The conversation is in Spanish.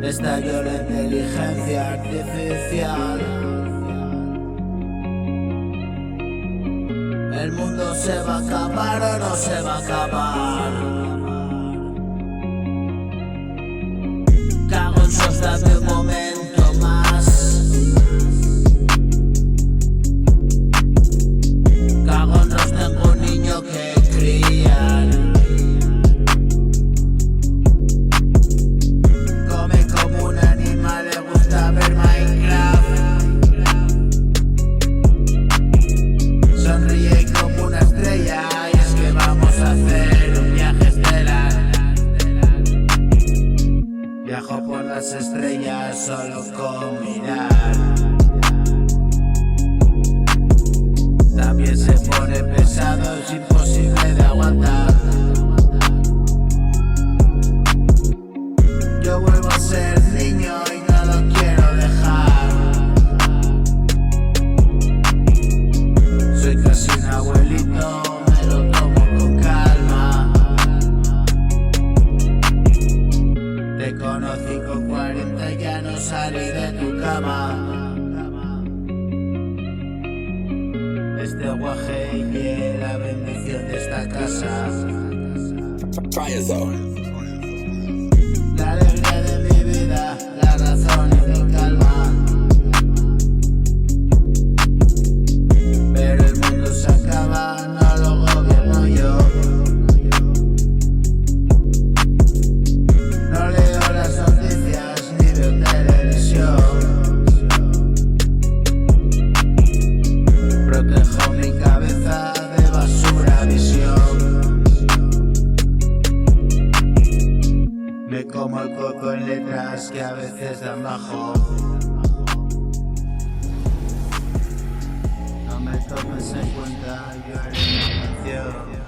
Estalló la inteligencia artificial. ¿El mundo se va a acabar o no se va a acabar? Cago en sos, dame un momento más. Cago en Dios, tengo un niño que criar. Come como un animal, le gusta ver Minecraft. Sonríe como una estrella, y es que vamos a hacer un viaje estelar. Viajo por las estrellas solo con mirar. También se pone pesado, es imposible de aguantar. Yo vuelvo a ser niño y no lo quiero dejar. Soy casi un abuelito, me lo tomo con calma. Te conocí con 40 y ya no salí de tu cama. Este guaje y la bendición de esta casa. La alegría de mi vida, la razón y mi calma. Pero el mundo se acaba, no lo gobierno yo. No leo las noticias ni veo televisión. Protejo mi cabeza de basura visión. Me como el coco en letras que a veces dan bajo. No me tomes en cuenta, yo haré mi canción.